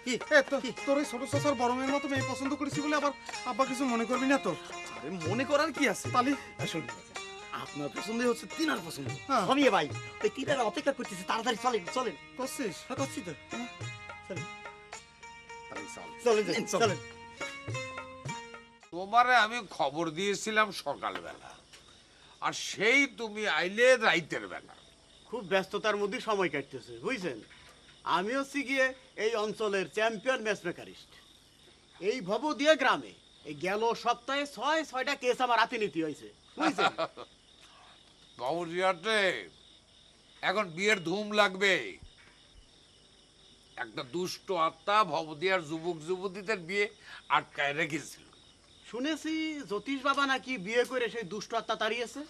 কি তোর এই ছোট চাচার বড় মেয়ের মতো মেয়ে পছন্দ করেছি বলে আবার আব্বা কিছু মনে করবি না তো? আরে মনে করার কি আছে? তাহলে শুনুন, আপনার পছন্দই হচ্ছে তিনার পছন্দ। আমি ভাই ওই তিনারা অপেক্ষা করতেছে, তাড়াতাড়ি চলেন চলেন। করছিস? হ্যাঁ করছি তো। চলেন চলেন। তোমারে আমি খবর দিয়েছিলাম সকালবেলা, আর সেই তুমি আইলে রাইতের বেলা। খুব ব্যস্ততার মধ্যে সময় কাটতেছে বুঝছেন। আমি হচ্ছি গিয়ে এই অঞ্চলের চ্যাম্পিয়ন ম্যাচ মেকারিস্ট। এই ভব দিয়ে গ্রামে এই গেল সপ্তাহে 6টা কেস আমার হাতে নিতে হয়েছে বুঝছেন। বাবুরিয়াতে এখন বিয়ের ধুম লাগবে। একটা দুষ্ট আত্মা ভবদিয়ার যুবক যুবতীদের বিয়ে আটকায় রেখেছিল। শুনেছি জ্যোতিষ বাবা নাকি বিয়ে করে সেই দুষ্ট আত্মা তাড়িয়েছে।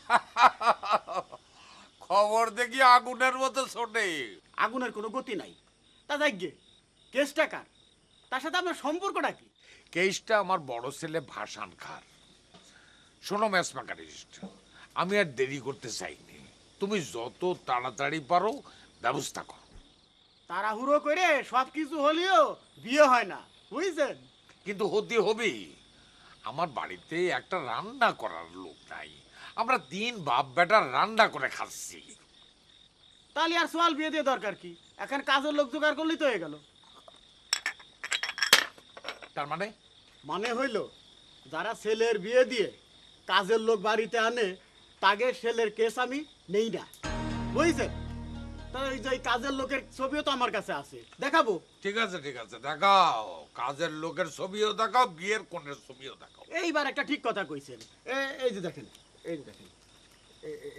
খবর দেখি আগুনের মতো ছোটে। আগুনের কোনো গতি নাই। তা যাইগে কেসটা কার, তার সাথে আপনার সম্পর্কটা কি? কেসটা আমার বড় ছেলে ভাসান খার। শোনো ম্যাচ মেকারিস্ট, আমি আর দেরি করতে চাইনি। তুমি যত তাড়াতাড়ি পারো ব্যবস্থা করো। তাড়াহুড়ো করে সব কিছু হলেও বিয়ে হয় না বুঝছেন। কিন্তু হতে হবে। আমার বাড়িতে একটা রান্না করার লোক নাই। আমরা 3 বাপ বেটা রান্না করে খাচ্ছি। তাহলে আর সোয়াল বিয়ে দিয়ে দরকার কি? এখন কাজের লোক জোগাড় করলেই তো হয়ে গেল। তার মানে মানে হইল যারা ছেলের বিয়ে দিয়ে কাজের লোক বাড়িতে আনে তাকে ছেলের কেস আমি নেই না বুঝছেন। তাই ওই যে কাজের লোকের ছবিও তো আমার কাছে আছে, দেখাবো। ঠিক আছে দেখাও। কাজের লোকের ছবিও দেখাও, বিয়ের কোণের ছবিও দেখাও। এইবার একটা ঠিক কথা কইছেন। এই যে দেখেন, এই যে দেখেন,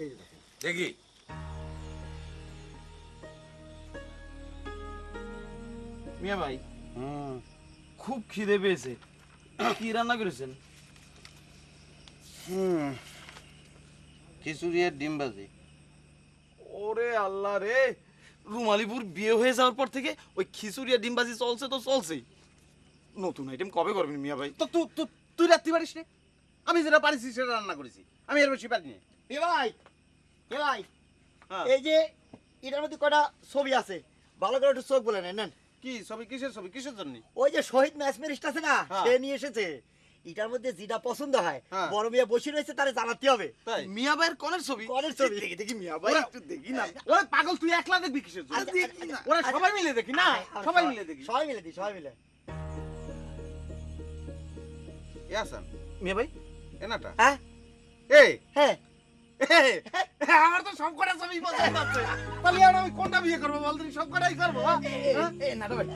এই যে দেখেন। দেখি। মিয়া ভাই, খুব খিদে পেয়েছে, কি রান্না করেছেন? খিচুড়ি আর ডিম ভাজি। ওরে আল্লাহ রে, রুমালিপুর বিয়ে হয়ে যাওয়ার পর থেকে ওই খিচুড়ি আর ডিমবাজি চলছে তো চলছেই। নতুন আইটেম কবে করবেন মিয়া ভাই? তো তুই রাত্রি পারিস রে? আমি যেটা পারিছি সেটা রান্না করেছি, আমি এর বেশি পারিনি। এ ভাই, এ ভাই, হ্যাঁ। এই যে এটার মধ্যে কয়টা ছবি আছে, ভালো করে একটু চোখ বলে নেন। কি ছবি? কিসের ছবি? কিসের জন্য? ওই যে শহীদ ম্যাচ মেরিস্ট আছে না, হ্যাঁ। সে নিয়ে এসেছে। এটার মধ্যে যেটা পছন্দ হয় হ্যাঁ। বড় মিয়া বসে রয়েছে, তারে জানাতে হবে। তাই? মিয়া ভাইয়ের কনের ছবি? কনের ছবি। দেখি মিয়া ভাই একটু দেখি না। ওরে পাগল, তুই একলা দেখবি কিসের জন্য? আচ্ছা, দেখি না। আচ্ছা, ওরা আচ্ছা। সবাই মিলে দেখি না, সবাই মিলে দেখি। সবাই মিলে দি, সবাই মিলে। এ আসান, মিয়া ভাই, এনাটা। হ্যাঁ এই হ্যাঁ, আমার তো সব কটা ছবি পছন্দ আছে। তাহলে আর আমি কোনটা বিয়ে করবো বল? তুমি সব কটাই করবো? এ নাটক ভাই,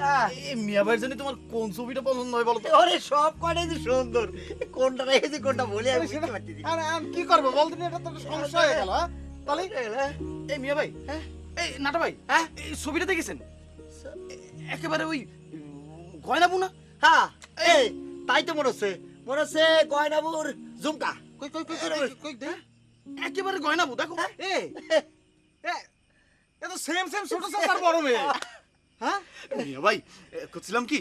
এই মিয়া ভাইয়ের জন্য তোমার কোন ছবিটা পছন্দ হয় বলো তো? ওরে সব কয়টাই যে সুন্দর, কোনটা রেখেছি কোনটা বলে আমি বুঝতে পারছি না। আর কি করবো বল? তুমি এটা তো সমস্যা হয়ে গেল। তাহলে এই মিয়া ভাই, এই নাটক ভাই, এই ছবিটা দেখেছেন? একেবারে ওই গয়না বুনা। হ্যাঁ, এই তাই তো মনে হচ্ছে গয়নাবুর ঝুমকা। কই দে। একেবারে গয়না বু, দেখো। এই এ তো সেম ছোট চাচার বড় মেয়ে। হ্যাঁ মিয়া ভাই, করছিলাম কি,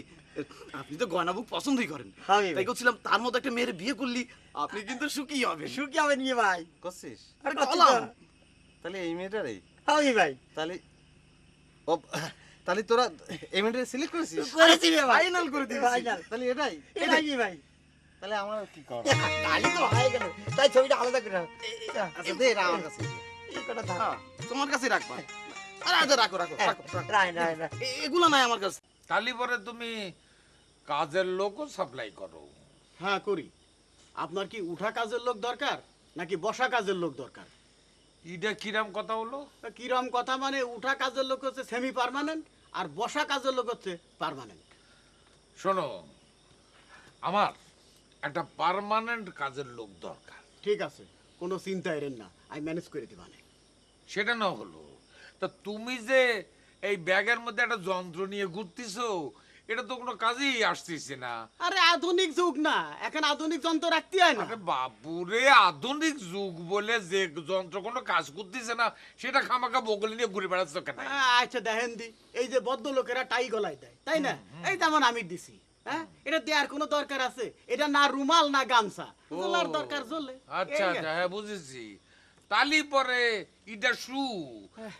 আপনি তো গয়না বুক পছন্দই করেন, হ্যাঁ, তাই করছিলাম তার মতো একটা মেয়ের বিয়ে করলি আপনি কিন্তু সুখী হবে। সুখী হবে নিয়ে ভাই। করছিস? আরে করছি তো। বললাম। তাহলে এই মেয়েটারে, আমি ভাই তাহলে ও, তাহলে তোরা এই মেয়েটারে সিলেক্ট করেছিস? করেছি রে ভাই, ফাইনাল করে দিয়েছি। ফাইনাল। তাহলে এটাই? এটাই কি ভাই? তাহলে আমার কি কর? তাহলে তো হয়ে গেল, তাই ছবিটা আলাদা করে রাখ। আচ্ছা দে, এটা আমার কাছে দে। এই কটা থাক। হ্যাঁ, তোমার কাছে রাখবা। আরে আচ্ছা, রাখো। রাই। এগুলো নাই আমার কাছে। তালি পরে তুমি কাজের লোকও সাপ্লাই করো। হ্যাঁ করি। আপনার কি উঠা কাজের লোক দরকার নাকি বসা কাজের লোক দরকার? এটা কিরাম কথা হলো? কিরম কথা মানে, উঠা কাজের লোক হচ্ছে সেমি পার্মানেন্ট আর বসা কাজের লোক হচ্ছে পার্মানেন্ট। শোনো, আমার একটা পার্মানেন্ট কাজের লোক দরকার। ঠিক আছে, কোনো চিন্তা এরেন না, আমি ম্যানেজ করে দিবানে। সেটা না হলো, তা তুমি যে এই ব্যাগের মধ্যে একটা যন্ত্র নিয়ে ঘুরতেছো, এটা তো কোনো কাজেই আসতেছে না। আরে আধুনিক যুগ না, এখন আধুনিক যন্ত্র রাখতে হয় না। আরে বাবুরে, আধুনিক যুগ বলে যে যন্ত্র কোনো কাজ করতেছে না, সেটা খামাখা বগলে নিয়ে ঘুরে বেড়াচ্ছ কেন? আচ্ছা দেখেন দি, এই যে বদ্ধ লোকেরা টাই গলায় দেয় তাই না, এই যেমন আমি দিছি। হ্যাঁ, এটা দেওয়ার কোনো দরকার আছে? এটা না রুমাল না গামছা, জ্বলার দরকার জ্বলে। আচ্ছা, হ্যাঁ বুঝেছি। তালি পরে এটা শু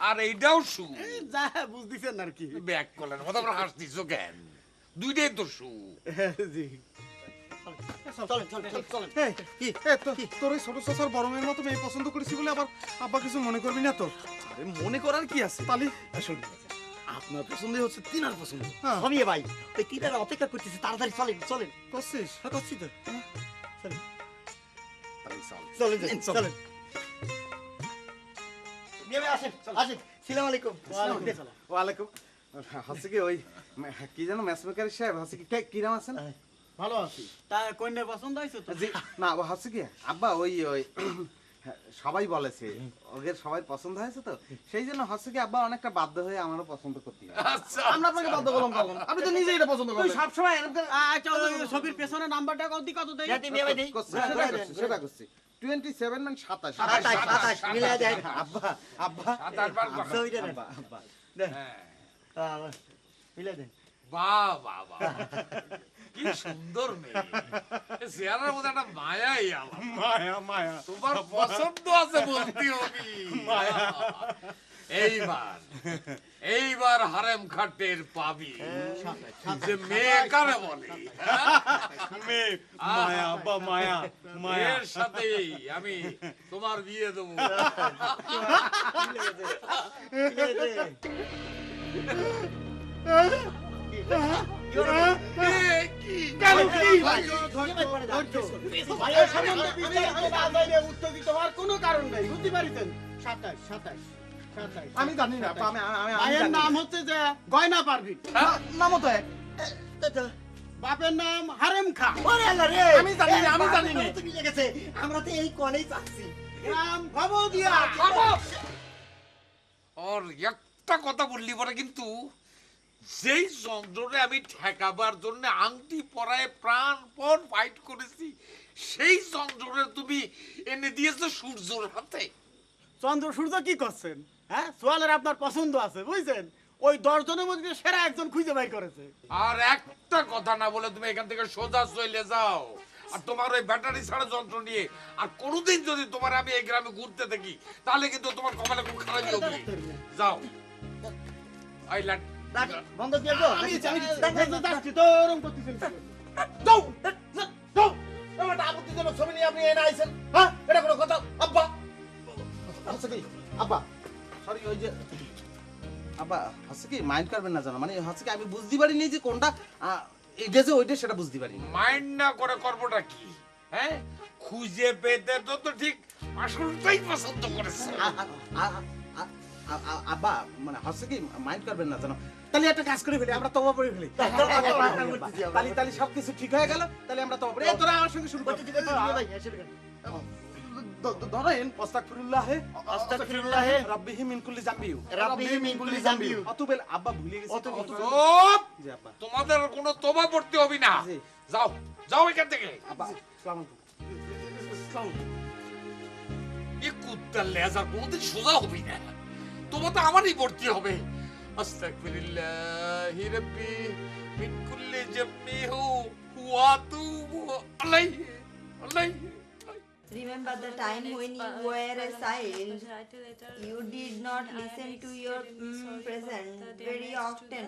আর এইটাও শু। যা বুঝতেছেন আর কি। ব্যাক করলেন মতো আমরা হাসতিছো কেন? দুইটাই তো শু। জি চলেন চলেন চলেন এই, তোর ওই ছোট চাচার বড় মেয়ের মতো মেয়ে পছন্দ করেছি বলে আবার আব্বা কিছু মনে করবি না তো? আরে মনে করার কি আছে? তালি শুনুন, আপনার পছন্দই হচ্ছে তিনার পছন্দ। হ্যাঁ সবিয়ে ভাই ওই তিনারা অপেক্ষা করতেছে, তাড়াতাড়ি চলেন চলেন। করছিস? হ্যাঁ করছি তো। তালি চল। চলেন যাই, চলেন। বিয়ে ভাই আসেন আসেন। সালাম আলাইকুম। ওয়ালাইকুম। হচ্ছে কি ওই কি জানো ম্যাচমেকার সাহেব হচ্ছে কি কি নাম আছেন? ভালো আছি। তা কন্যা পছন্দ হয়েছে তো? জি না হচ্ছে কি আব্বা ওই ওই সবাই বলেছে ওদের সবাই পছন্দ হয়েছে তো সেই জন্য হচ্ছে কি আব্বা অনেকটা বাধ্য হয়ে আমারও পছন্দ করতে হবে। আচ্ছা আমরা আপনাকে বাধ্য করলাম কখন? আপনি তো নিজেই এটা পছন্দ তুই করেন। সবসময় আচ্ছা ওই ছবির পেছনে নাম্বারটা কত দেই? যাতে বিয়ে ভাই দেই। সেটা করছি 27 মানে 27 27 27 মিলে যায়। আব্বা আব্বা 27 বার কথা। ছবিটা দেন। আব্বা আব্বা দেন। হ্যাঁ। মিলে দেন। বাহ বাহ বাহ, কি সুন্দর মেয়ে। চেহারার মধ্যে একটা মায়াই আমার। মায়া মায়া তোমার পছন্দ আছে বলতে হবে। এইবার হারেম খাটের পাবি যে মেয়ে কারে বলে। মেয়ে মায়া আব্বা মায়া মায়া এর সাথেই আমি তোমার বিয়ে দেবো। মিলে দেন। ভাইয়ের সম্বন্ধে বিস্তারিত না জানলে উত্তর দিতে হওয়ার কোনো কারণ নেই, বুঝতে পারিছেন? 27 আমি জানি না আব্বা, আমি ভাইয়ের জানি। নাম হচ্ছে যে গয়না পারভিন, নামও তো এক। বাপের নাম হারেম খা, ওরে আল্লাহ রে। আমি জানি না, আমি জানি না। তো মিলে গেছে। আমরা তো এই কলেই চাচ্ছি। গ্রাম ভবদিয়া। ওর একটা কথা বললি পরে কিন্তু যেই চন্দ্ররে আমি ঠেকাবার জন্য আংটি পরায় প্রাণপণ ফাইট করেছি সেই চন্দ্ররে তুমি এনে দিয়েছো সূর্যর হাতে। চন্দ্র সূর্য কি করছেন? হ্যাঁ, সোয়ালের আপনার পছন্দ আছে বুঝছেন? ওই 10 জনের মধ্যে সেরা একজন খুঁজে বাই করেছে। আর একটা কথা না বলে তুমি এখান থেকে সোজা চলে যাও। আর তোমার ওই ব্যাটারি ছাড়া যন্ত্র নিয়ে আর কোনোদিন যদি তোমার আমি এই গ্রামে ঘুরতে দেখি তাহলে কিন্তু তোমার কপালে খুব খারাপ হবে। যাও আই লাট রাখ, বন্ধ দিয়ে দাও। আমি যাচ্ছি তো ওরকম করতেছেন কেন? যাও যাও এটা আপত্তিজনক ছবি নিয়ে আপনি এনে আইছেন হ্যাঁ এটা কোনো কথা আব্বা হচ্ছে কি আব্বা সরি ওই যে আব্বা হচ্ছে কি মাইন্ড করবেন না জানো মানে হচ্ছে কি আমি বুঝতে পারিনি যে কোনটা এটা যে ওইটা সেটা বুঝতে পারিনি মাইন্ড না করে করবোটা কি? হ্যাঁ, খুঁজে পেতে তো তো ঠিক আসলটাই পছন্দ করেছে। আব্বা মানে হচ্ছে কি মাইন্ড করবেন না জানো তাহলে একটা কাজ করে ফেলি আমরা তবা পড়ে ফেলি তাহলে তাহলে সবকিছু ঠিক হয়ে গেল তাহলে আমরা তবা পড়ি এই তোরা আমার সঙ্গে শুরু কর বিয়ে ভাই এসে গেল। ধরেন আস্তাগফিরুল্লাহ আস্তাগফিরুল্লাহ রাব্বিহি মিন কুল্লি জামবিউ রাব্বিহি মিন কুল্লি জামবিউ। অতুবেল আব্বা ভুলে গেছি অতুবেল। চুপ! জি আব্বা তোমাদের কোনো তোবা পড়তে হবে না। জি। যাও যাও এখান থেকে। আব্বা আসসালামু আলাইকুম এই কুত্তার লেজার কোনোদিন সোজা হবি না। তোমার তো আমারই পড়তে হবে। আস্তাগফিরুল্লাহি রাব্বি মিন কুল্লি জামবিহু ওয়া আতুবু আলাইহি আলাইহি। Remember the time when you were a child, you did not listen to your present very often.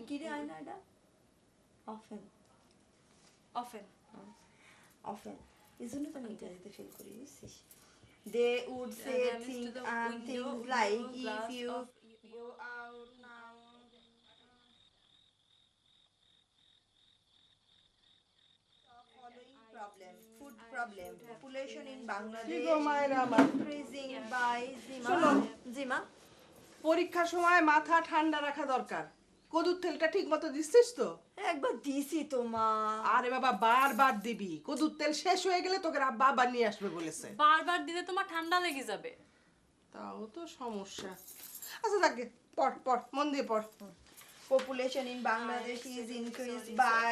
Kire aina এটা? Often. Often. এই জন্য তো আমি ইংরেজিতে ফেল করি বুঝছিস? They would say things like if you go out now. Problem, food problem, population in Bangladesh increasing by Zima. পরীক্ষার সময় মাথা ঠান্ডা রাখা দরকার। কদুর তেলটা ঠিক মতো দিচ্ছিস তো? একবার দিছি তো মা। আরে বাবা বারবার দিবি, কদুর তেল শেষ হয়ে গেলে তোকে আব্বা আবার নিয়ে আসবে বলেছে। বারবার দিলে তোমার ঠান্ডা লেগে যাবে। তাও তো সমস্যা। আচ্ছা থাকে, পড় পড় মন দিয়ে পড়। Population in Bangladesh is increased by